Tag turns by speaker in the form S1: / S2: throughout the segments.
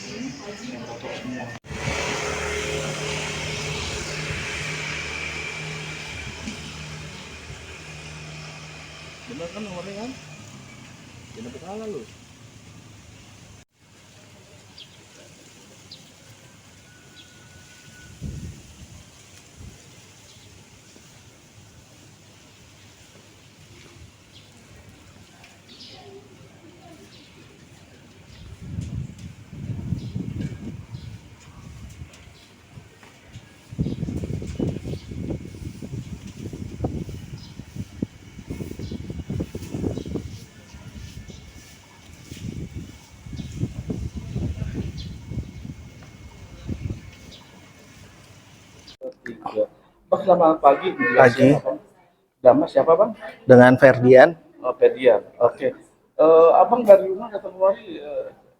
S1: yang kotor semua. Bener kan nomornya kan? Jangan salah lu. Tiga. Bang, selamat pagi.
S2: Pagi.
S1: Nama siapa bang?
S2: Dengan Ferdian.
S1: Oh, Pedian. Oke. Abang dari rumah datang kemari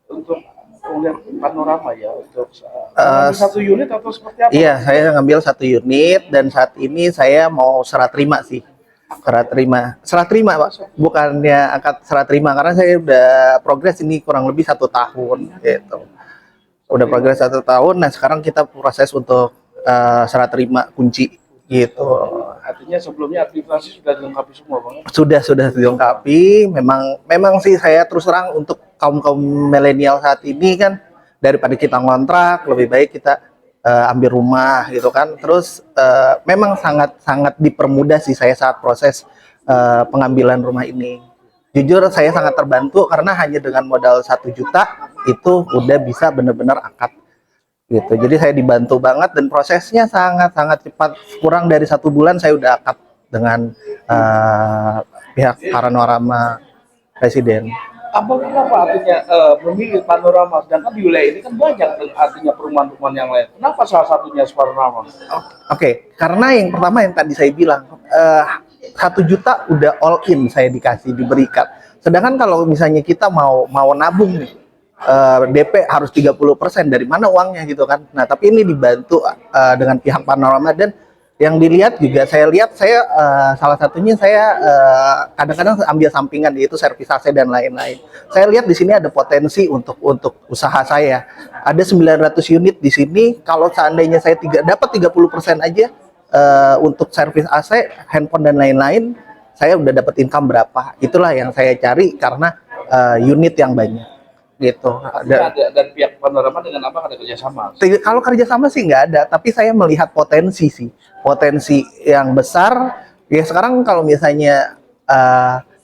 S1: untuk melihat panorama ya, untuk mengambil satu unit atau seperti apa?
S2: Iya, saya ngambil 1 unit dan saat ini saya mau serah terima sih. Serah terima Pak, bukannya akad serah terima karena saya udah progres ini kurang lebih 1 tahun gitu. Udah progres 1 tahun, nah sekarang kita proses untuk serah terima kunci gitu.
S1: Artinya sebelumnya administrasi sudah dilengkapi semua bang?
S2: Sudah dilengkapi. Memang sih saya terus terang untuk kaum milenial saat ini kan, daripada kita ngontrak lebih baik kita ambil rumah gitu kan. Terus memang sangat dipermudah sih saya saat proses pengambilan rumah ini. Jujur saya sangat terbantu karena hanya dengan modal 1 juta itu udah bisa benar-benar akad gitu. Jadi saya dibantu banget dan prosesnya sangat cepat. Kurang dari 1 bulan saya udah akad dengan pihak Panorama Presiden.
S1: Abang kenapa artinya memilih panorama, sedangkan di wilayah ini kan banyak artinya perumahan-perumahan yang lain. Kenapa salah satunya panorama?
S2: Oke, karena yang pertama yang tadi saya bilang 1 juta udah all in saya diberikan. Sedangkan kalau misalnya kita mau nabung nih, DP harus 30%, dari mana uangnya gitu kan. Nah, tapi ini dibantu dengan pihak Panorama dan yang dilihat juga saya lihat salah satunya saya kadang-kadang ambil sampingan yaitu servis AC dan lain-lain. Saya lihat di sini ada potensi untuk usaha saya. Ada 900 unit di sini, kalau seandainya saya dapat 30% aja untuk servis AC, handphone dan lain-lain, saya udah dapat income berapa. Itulah yang saya cari karena unit yang banyak gitu.
S1: Dan pihak panorama dengan abang ada kerjasama?
S2: Kalau kerjasama sih nggak ada, tapi saya melihat potensi yang besar. Ya sekarang kalau misalnya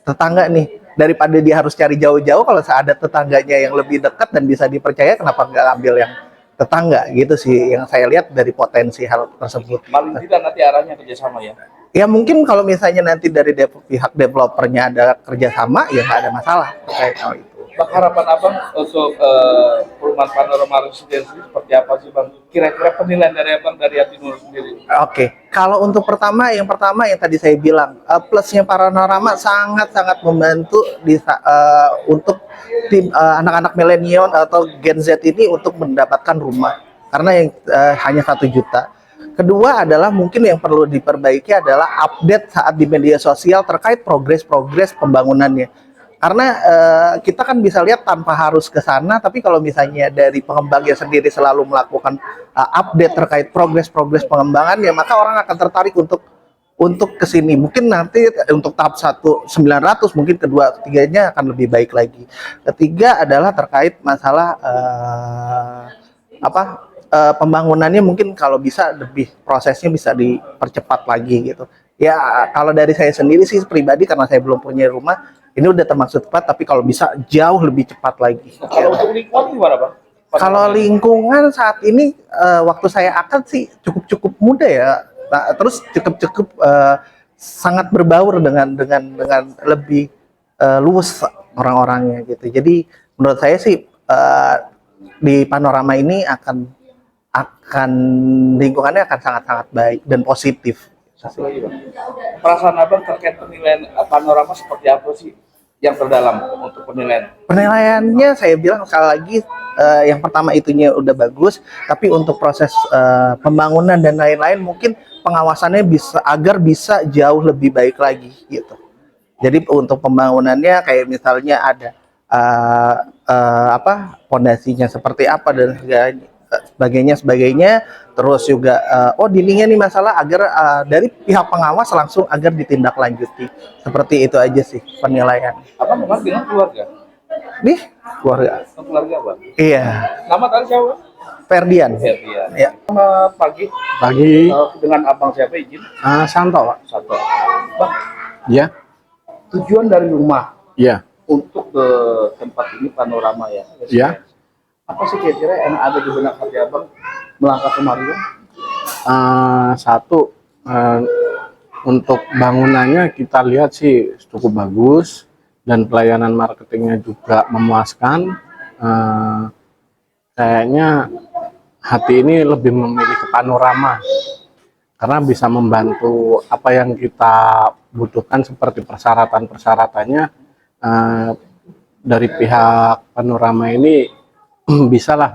S2: tetangga nih, daripada dia harus cari jauh-jauh, kalau ada tetangganya yang lebih dekat dan bisa dipercaya, kenapa nggak ambil yang tetangga gitu sih, yang saya lihat dari potensi hal tersebut.
S1: Paling tidak nanti arahnya kerjasama ya?
S2: Ya mungkin kalau misalnya nanti dari pihak developernya ada kerjasama, ya nggak ada masalah terkait hal itu.
S1: Bang, harapan abang untuk perumahan Panorama Residensi seperti apa sih bang? Kira-kira penilaian dari abang dari Ati Nur sendiri?
S2: Oke, kalau untuk yang pertama yang tadi saya bilang, plusnya Panorama sangat membantu untuk tim anak-anak milenial atau Gen Z ini untuk mendapatkan rumah karena yang hanya 1 juta. Kedua adalah mungkin yang perlu diperbaiki adalah update saat di media sosial terkait progres pembangunannya. Karena kita kan bisa lihat tanpa harus ke sana, tapi kalau misalnya dari pengembangnya sendiri selalu melakukan update terkait progres pengembangan, ya maka orang akan tertarik untuk ke sini. Mungkin nanti untuk tahap 1 900, mungkin kedua ketiganya akan lebih baik lagi. Ketiga adalah terkait masalah pembangunannya, mungkin kalau bisa lebih prosesnya bisa dipercepat lagi gitu. Ya kalau dari saya sendiri sih pribadi, karena saya belum punya rumah, ini udah termasuk cepat, tapi kalau bisa jauh lebih cepat lagi.
S1: Kalau untuk lingkungan gimana bang?
S2: Kalau lingkungan saat ini waktu saya akad sih cukup muda ya. Nah, terus cukup sangat berbaur dengan lebih luas orang-orangnya gitu. Jadi menurut saya sih di Panorama ini akan lingkungannya akan sangat baik dan positif.
S1: Satu lagi bang, perasaan abang terkait penilaian Panorama seperti apa sih yang terdalam untuk penilaian?
S2: Penilaiannya saya bilang sekali lagi, yang pertama itunya udah bagus, tapi untuk proses pembangunan dan lain-lain mungkin pengawasannya agar bisa jauh lebih baik lagi gitu. Jadi untuk pembangunannya kayak misalnya ada apa pondasinya seperti apa dan sebagainya. Terus juga oh dindingnya nih masalah agar dari pihak pengawas langsung agar ditindaklanjuti. Seperti itu aja sih penilaian.
S1: Abang kemarin bilang keluarga.
S2: Nih keluarga.
S1: Keluarga Bang.
S2: Iya.
S1: Nama tadi siapa?
S2: Ferdian.
S1: Ferdian.
S2: Ya.
S1: Selamat pagi.
S3: Pagi.
S1: Dengan abang siapa izin?
S3: Santo, Pak.
S1: Satu. Bang,
S3: Ya,
S1: tujuan dari rumah
S3: ya,
S1: untuk ke tempat ini panorama ya.
S3: ya.
S1: Apa sih kira-kira yang ada di benak hati abang melangkah kemari Bang?
S3: Satu, untuk bangunannya kita lihat sih cukup bagus dan pelayanan marketingnya juga memuaskan. Kayaknya hati ini lebih memilih ke panorama karena bisa membantu apa yang kita butuhkan seperti persyaratan-persyaratannya dari pihak panorama ini bisalah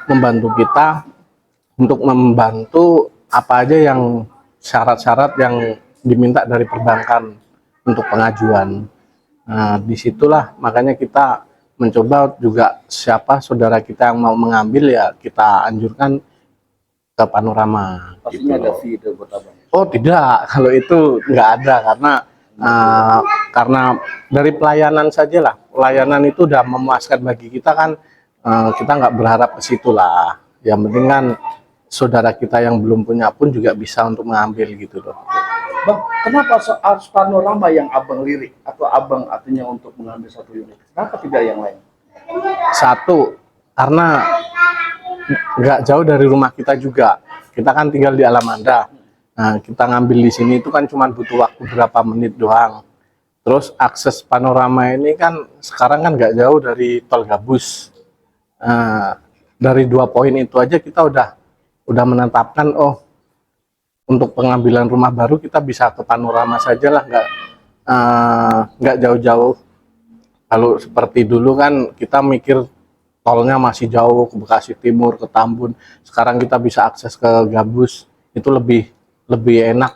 S3: membantu kita untuk membantu apa aja yang syarat-syarat yang diminta dari perbankan untuk pengajuan. Nah, disitulah makanya kita mencoba juga siapa saudara kita yang mau mengambil ya kita anjurkan ke panorama.
S1: Pastinya
S3: gitu
S1: ada
S3: loh.
S1: fee itu buat abang.
S3: Oh tidak, kalau itu nggak ada karena dari pelayanan saja lah, pelayanan itu udah memuaskan bagi kita kan, kita nggak berharap ke situ lah. Yang penting kan saudara kita yang belum punya pun juga bisa untuk mengambil gitu loh.
S1: Bang, kenapa soal panorama yang abang lirik atau abang artinya untuk mengambil satu unit? Kenapa tidak yang lain?
S3: Satu, karena nggak jauh dari rumah kita juga. Kita kan tinggal di Alamanda. Nah, kita ngambil di sini itu kan cuma butuh waktu berapa menit doang. Terus akses panorama ini kan sekarang kan nggak jauh dari Tol Gabus. Dari 2 poin itu aja kita udah menetapkan oh untuk pengambilan rumah baru kita bisa ke panorama saja lah, nggak jauh-jauh. Kalau seperti dulu kan kita mikir tolnya masih jauh ke Bekasi Timur, ke Tambun. Sekarang kita bisa akses ke Gabus, itu lebih enak,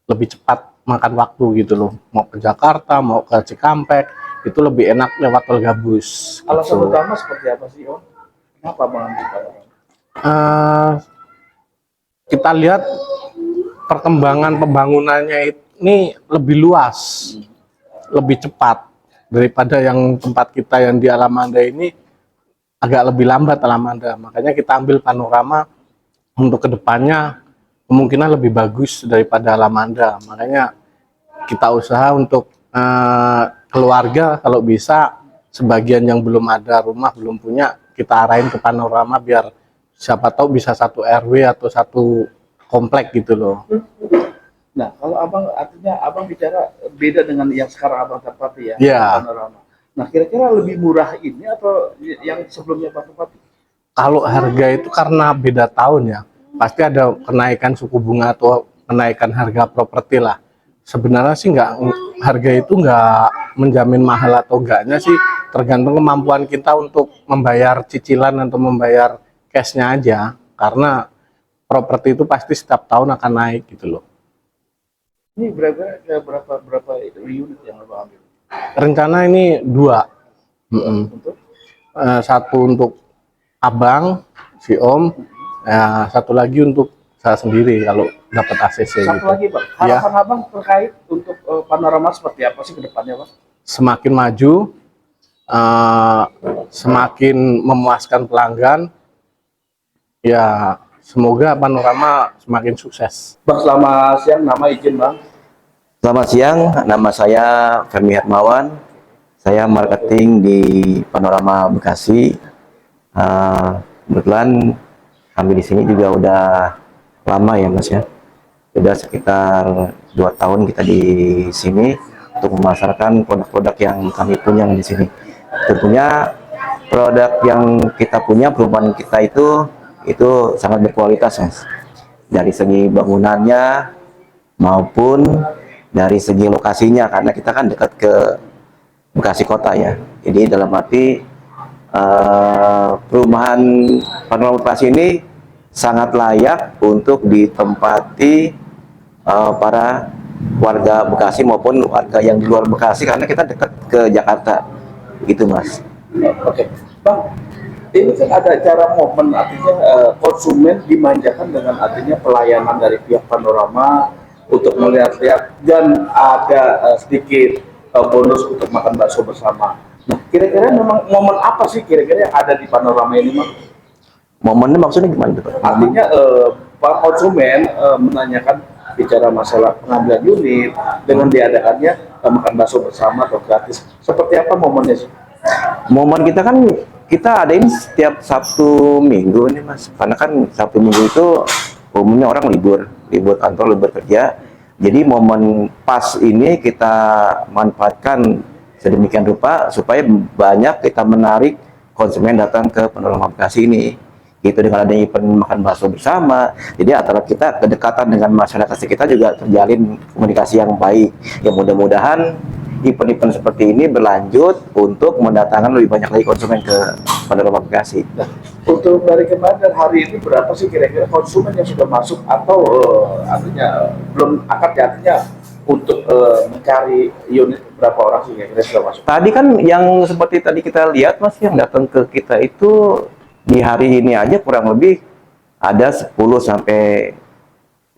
S3: lebih cepat makan waktu gitu loh. Mau ke Jakarta, mau ke Cikampek, itu lebih enak lewat Tol Gabus.
S1: Alasan
S3: gitu.
S1: utama seperti apa sih Om? Kenapa mengambil panorama?
S3: Kita lihat perkembangan pembangunannya ini lebih luas, lebih cepat daripada yang tempat kita yang di Alamanda ini agak lebih lambat Alamanda. Makanya kita ambil panorama untuk kedepannya kemungkinan lebih bagus daripada Alamanda. Makanya kita usaha untuk keluarga kalau bisa sebagian yang belum ada rumah, belum punya, kita arahin ke panorama biar siapa tahu bisa satu RW atau satu komplek gitu loh.
S1: Nah, kalau abang artinya abang bicara beda dengan yang sekarang abang tempati ya,
S3: Iya.
S1: panorama. Nah, kira-kira lebih murah ini atau yang sebelumnya abang tempati?
S3: Kalau harga itu karena beda tahun ya, pasti ada kenaikan suku bunga atau kenaikan harga properti lah. Sebenarnya sih harga itu nggak menjamin mahal atau enggaknya sih, tergantung kemampuan kita untuk membayar cicilan atau membayar cashnya aja. Karena properti itu pasti setiap tahun akan naik gitu loh.
S1: Ini berapa unit yang abang ambil?
S3: Rencana ini 2.
S1: Untuk
S3: Satu untuk abang, si Om, satu lagi untuk saya sendiri kalau dapat ACC
S1: satu
S3: gitu.
S1: lagi Bang, harapan abang terkait untuk panorama seperti apa sih ke depannya Bang?
S3: Semakin maju, semakin memuaskan pelanggan, ya semoga panorama semakin sukses.
S1: Bang, selamat siang, nama izin Bang.
S4: Selamat siang, nama saya Fermi Hermawan. Saya marketing di Panorama Bekasi. Kebetulan kami di sini juga udah lama ya Mas ya. Sudah sekitar 2 tahun kita di sini untuk memasarkan produk-produk yang kami punya di sini. Tentunya produk yang kita punya, perumahan kita itu sangat berkualitas Mas. Dari segi bangunannya maupun dari segi lokasinya, karena kita kan dekat ke Bekasi kota ya. Jadi dalam arti perumahan Panorama Bekasi ini sangat layak untuk ditempati para warga Bekasi maupun warga yang di luar Bekasi karena kita dekat ke Jakarta gitu Mas.
S1: Oke, Bang, ini kan ada cara momen, artinya konsumen dimanjakan dengan adanya pelayanan dari pihak Panorama untuk melihat-lihat dan ada sedikit bonus untuk makan bakso bersama. Nah, kira-kira memang momen apa sih kira-kira yang ada di Panorama ini, Bang?
S4: Momennya maksudnya gimana tuh Pak?
S1: Artinya para konsumen menanyakan bicara masalah pengambilan unit dengan diadakannya makan bakso bersama atau gratis. Seperti apa momennya sih?
S4: Momen kita kan kita adain setiap Sabtu Minggu nih Mas, karena kan Sabtu Minggu itu umumnya orang libur kantor, libur kerja. Jadi momen pas ini kita manfaatkan sedemikian rupa supaya banyak kita menarik konsumen datang ke Panorama Bekasi ini. Gitu, dengan adanya event makan bakso bersama, jadi antara kita kedekatan dengan masyarakat sekitar juga terjalin komunikasi yang baik. Ya mudah-mudahan event-event seperti ini berlanjut untuk mendatangkan lebih banyak lagi konsumen ke Panorama Bekasi.
S1: Nah, untuk dari kemarin dan hari ini berapa sih kira-kira konsumen yang sudah masuk atau artinya belum akad ya, artinya untuk mencari unit berapa orang sih kira-kira sudah masuk?
S4: Tadi kan yang seperti tadi kita lihat Mas, yang datang ke kita itu di hari ini aja kurang lebih ada 10 sampai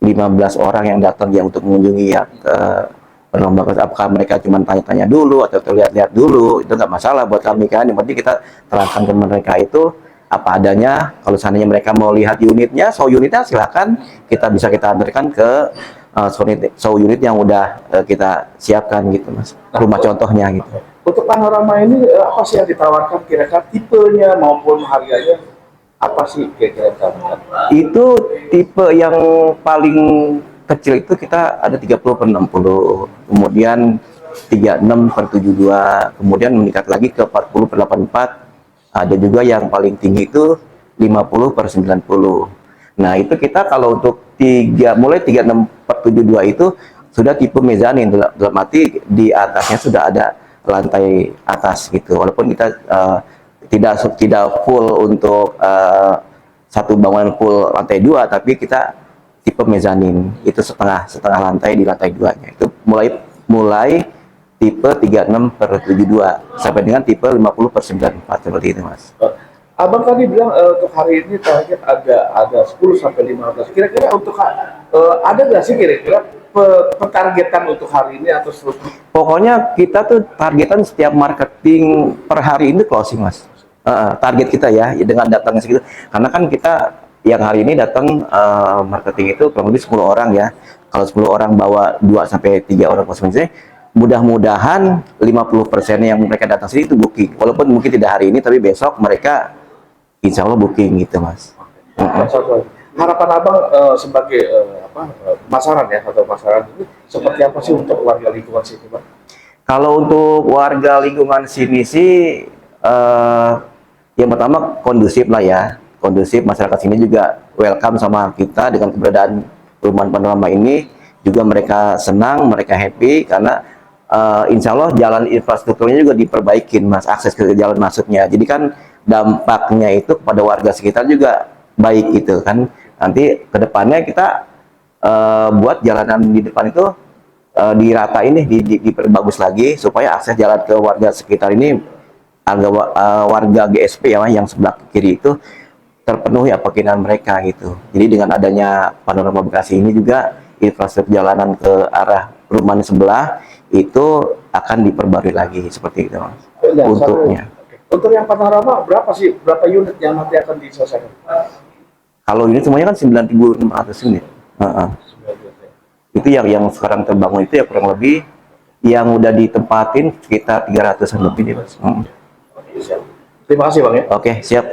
S4: 15 orang yang datang ya untuk mengunjungi ya ke Panorama Bekasi. Apakah mereka cuma tanya-tanya dulu atau lihat-lihat dulu, itu nggak masalah buat kami kan. Yang penting kita terangkan ke mereka itu apa adanya. Kalau seandainya mereka mau lihat unitnya, show unitnya silakan, kita antarkan ke show unit yang udah kita siapkan gitu Mas. Rumah contohnya gitu.
S1: Untuk Panorama ini apa sih yang ditawarkan kira-kira tipenya maupun harganya apa sih kira-kira yang ditawarkan?
S4: Itu tipe yang paling kecil itu kita ada 30/60, kemudian 36/72, kemudian meningkat lagi ke 40/84. Ada juga yang paling tinggi itu 50/90. Nah, itu kita kalau untuk mulai 36/72 itu sudah tipe mezanin, dalam arti di atasnya sudah ada lantai atas gitu. Walaupun kita tidak full untuk satu bangunan full lantai 2, tapi kita tipe mezanin itu setengah lantai di lantai 2-nya. Itu mulai tipe 36/72 sampai dengan tipe 50/94 seperti itu Mas.
S1: Abang tadi bilang untuk hari ini target ada 10 sampai 15. Kira-kira untuk ada nggak sih kira-kira pentargetan untuk hari ini atau seterusnya?
S4: Pokoknya kita tuh targetan setiap marketing per hari ini closing Mas. Target kita ya dengan datangnya segitu. Karena kan kita yang hari ini datang marketing itu kurang lebih 10 orang ya. Kalau 10 orang bawa 2 sampai 3 orang konsumen, mudah-mudahan 50% yang mereka datang sini itu booking. Walaupun mungkin tidak hari ini, tapi besok mereka insya Allah booking gitu Mas.
S1: Harapan abang sebagai pemasaran ya atau pasaran ini seperti apa sih untuk warga lingkungan sini, Bang?
S4: Kalau untuk warga lingkungan sini sih yang pertama kondusif lah ya, kondusif. Masyarakat sini juga welcome sama kita dengan keberadaan Perumahan Panorama ini. Juga mereka senang, mereka happy karena insya Allah jalan infrastrukturnya juga diperbaikin Mas, akses ke jalan masuknya. Jadi kan dampaknya itu kepada warga sekitar juga baik gitu kan. Nanti kedepannya kita buat jalanan di depan itu diratain nih, diperbagus lagi supaya akses jalan ke warga sekitar ini agar warga GSP ya yang sebelah kiri itu terpenuhi apa keinginan mereka gitu. Jadi dengan adanya Panorama Bekasi ini juga infrastruktur jalanan ke arah perumahan sebelah itu akan diperbarui lagi seperti itu Mas. Untuknya.
S1: Untuk yang Panorama berapa unit yang nanti akan diselesaikan?
S4: Kalau ini semuanya kan 9.600 unit. Itu yang sekarang terbangun itu ya kurang lebih yang udah ditempatin sekitar 300-an lebih nih Mas.
S1: Terima kasih Bang ya.
S4: Oke, siap.